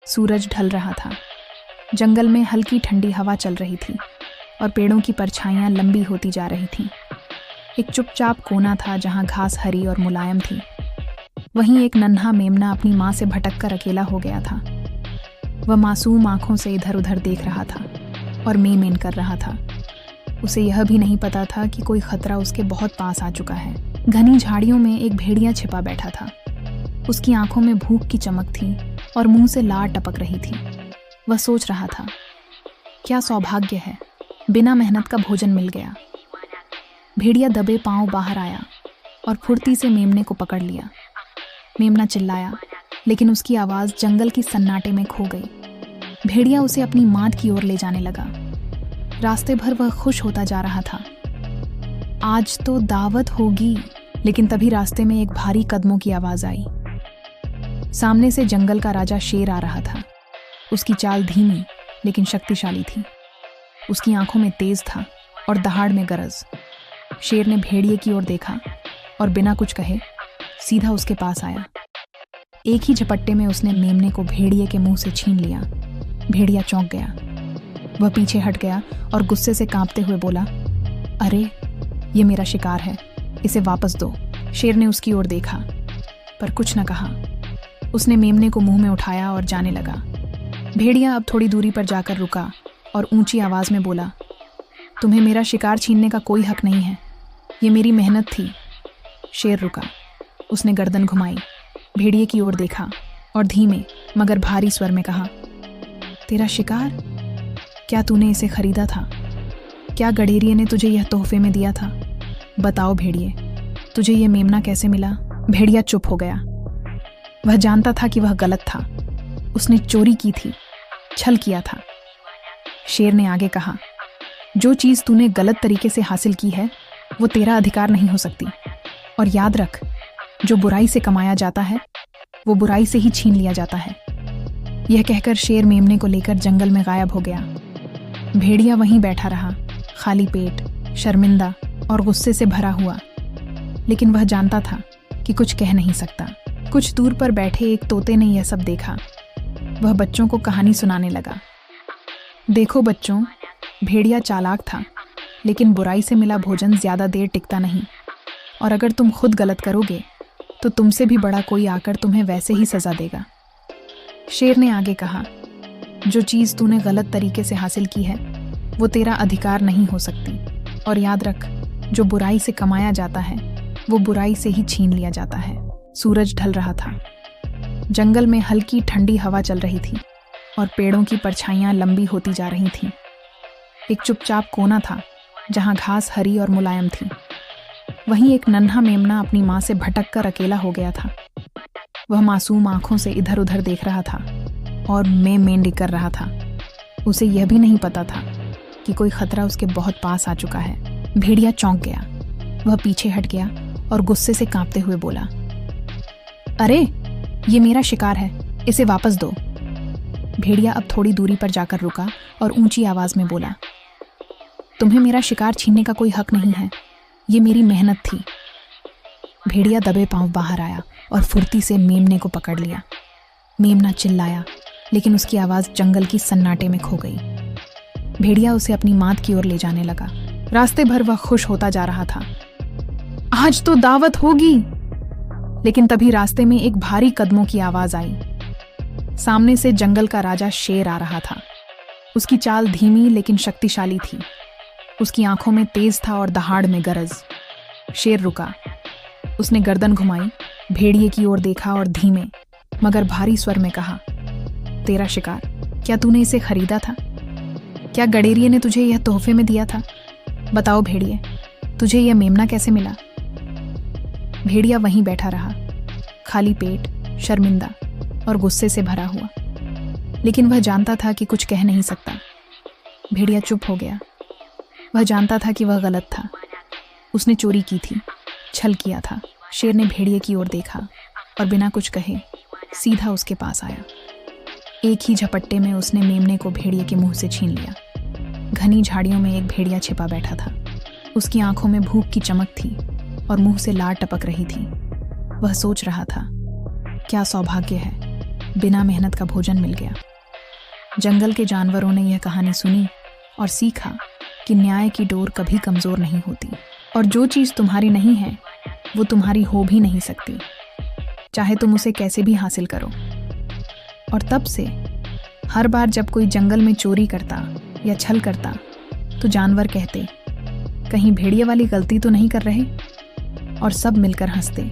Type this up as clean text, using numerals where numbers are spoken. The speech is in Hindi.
सूरज ढल रहा था। जंगल में हल्की ठंडी हवा चल रही थी और पेड़ों की परछाइयां लंबी होती जा रही थीं। एक चुपचाप कोना था जहां घास हरी और मुलायम थी। वहीं एक नन्हा मेमना अपनी माँ से भटक कर अकेला हो गया था। वह मासूम आंखों से इधर उधर देख रहा था और मेन कर रहा था। उसे यह भी नहीं पता था कि कोई खतरा उसके बहुत पास आ चुका है। घनी झाड़ियों में एक भेड़िया छिपा बैठा था। उसकी आंखों में भूख की चमक थी और मुंह से लार टपक रही थी। वह सोच रहा था, क्या सौभाग्य है, बिना मेहनत का भोजन मिल गया। भेड़िया दबे पांव बाहर आया और फुर्ती से मेमने को पकड़ लिया। मेमना चिल्लाया, लेकिन उसकी आवाज जंगल की सन्नाटे में खो गई। भेड़िया उसे अपनी माद की ओर ले जाने लगा। रास्ते भर वह खुश होता जा रहा था। आज तो दावत होगी। लेकिन तभी रास्ते में एक भारी कदमों की आवाज आई। सामने से जंगल का राजा शेर आ रहा था। उसकी चाल धीमी लेकिन शक्तिशाली थी। उसकी आंखों में तेज था और दहाड़ में गरज। शेर ने भेड़िए की ओर देखा और बिना कुछ कहे सीधा उसके पास आया। एक ही झपट्टे में उसने मेमने को भेड़िए के मुंह से छीन लिया। भेड़िया चौंक गया। वह पीछे हट गया और गुस्से से कांपते हुए बोला, अरे ये मेरा शिकार है, इसे वापस दो। शेर ने उसकी ओर देखा पर कुछ न कहा। उसने मेमने को मुंह में उठाया और जाने लगा। भेड़िया अब थोड़ी दूरी पर जाकर रुका और ऊंची आवाज में बोला, तुम्हें मेरा शिकार छीनने का कोई हक नहीं है, ये मेरी मेहनत थी। शेर रुका। उसने गर्दन घुमाई, भेड़िए की ओर देखा और धीमे मगर भारी स्वर में कहा, तेरा शिकार? क्या तूने इसे खरीदा था? क्या गडेरिये ने तुझे यह तोहफे में दिया था? बताओ भेड़िए, तुझे यह मेमना कैसे मिला? भेड़िया चुप हो गया। वह जानता था कि वह गलत था। उसने चोरी की थी, छल किया था। शेर ने आगे कहा, जो चीज तूने गलत तरीके से हासिल की है वो तेरा अधिकार नहीं हो सकती। और याद रख, जो बुराई से कमाया जाता है वो बुराई से ही छीन लिया जाता है। यह कहकर शेर मेमने को लेकर जंगल में गायब हो गया। भेड़िया वहीं बैठा रहा, खाली पेट, शर्मिंदा और गुस्से से भरा हुआ। लेकिन वह जानता था कि कुछ कह नहीं सकता। कुछ दूर पर बैठे एक तोते ने यह सब देखा। वह बच्चों को कहानी सुनाने लगा। देखो बच्चों, भेड़िया चालाक था, लेकिन बुराई से मिला भोजन ज्यादा देर टिकता नहीं। और अगर तुम खुद गलत करोगे तो तुमसे भी बड़ा कोई आकर तुम्हें वैसे ही सजा देगा। शेर ने आगे कहा, जो चीज तूने गलत तरीके से हासिल की है वो तेरा अधिकार नहीं हो सकती। और याद रख, जो बुराई से कमाया जाता है वो बुराई से ही छीन लिया जाता है। सूरज ढल रहा था। जंगल में हल्की ठंडी हवा चल रही थी और पेड़ों की परछाइयां लंबी होती जा रही थीं। एक चुपचाप कोना था जहां घास हरी और मुलायम थी। वहीं एक नन्हा मेमना अपनी माँ से भटक कर अकेला हो गया था। वह मासूम आंखों से इधर उधर देख रहा था और मेंढी कर रहा था। उसे यह भी नहीं पता था कि कोई खतरा उसके बहुत पास आ चुका है। भेड़िया चौंक गया। वह पीछे हट गया और गुस्से से कांपते हुए बोला, अरे ये मेरा शिकार है, इसे वापस दो। भेड़िया अब थोड़ी दूरी पर जाकर रुका और ऊंची आवाज में बोला, तुम्हें मेरा शिकार छीनने का कोई हक नहीं है, ये मेरी मेहनत थी। भेड़िया दबे पांव बाहर आया और फुर्ती से मेमने को पकड़ लिया। मेमना चिल्लाया, लेकिन उसकी आवाज जंगल की सन्नाटे में खो गई। भेड़िया उसे अपनी माद की ओर ले जाने लगा। रास्ते भर वह खुश होता जा रहा था। आज तो दावत होगी। लेकिन तभी रास्ते में एक भारी कदमों की आवाज आई। सामने से जंगल का राजा शेर आ रहा था। उसकी चाल धीमी लेकिन शक्तिशाली थी। उसकी आंखों में तेज था और दहाड़ में गरज। शेर रुका। उसने गर्दन घुमाई, भेड़िए की ओर देखा और धीमे मगर भारी स्वर में कहा, तेरा शिकार? क्या तूने इसे खरीदा था? क्या गडेरिये ने तुझे यह तोहफे में दिया था? बताओ भेड़िए, तुझे यह मेमना कैसे मिला? भेड़िया वहीं बैठा रहा, खाली पेट, शर्मिंदा और गुस्से से भरा हुआ। लेकिन वह जानता था कि कुछ कह नहीं सकता। भेड़िया चुप हो गया। वह जानता था कि वह गलत था। उसने चोरी की थी, छल किया था। शेर ने भेड़िए की ओर देखा और बिना कुछ कहे सीधा उसके पास आया। एक ही झपट्टे में उसने मेमने को भेड़िए के मुंह से छीन लिया। घनी झाड़ियों में एक भेड़िया छिपा बैठा था। उसकी आंखों में भूख की चमक थी और मुंह से लार टपक रही थी। वह सोच रहा था, क्या सौभाग्य है, बिना मेहनत का भोजन मिल गया। जंगल के जानवरों ने यह कहानी सुनी और सीखा कि न्याय की डोर कभी कमज़ोर नहीं होती, और जो चीज़ तुम्हारी नहीं है वो तुम्हारी हो भी नहीं सकती, चाहे तुम उसे कैसे भी हासिल करो। और तब से हर बार जब कोई जंगल में चोरी करता या छल करता तो जानवर कहते, कहीं भेड़िए वाली गलती तो नहीं कर रहे, और सब मिलकर हंसते।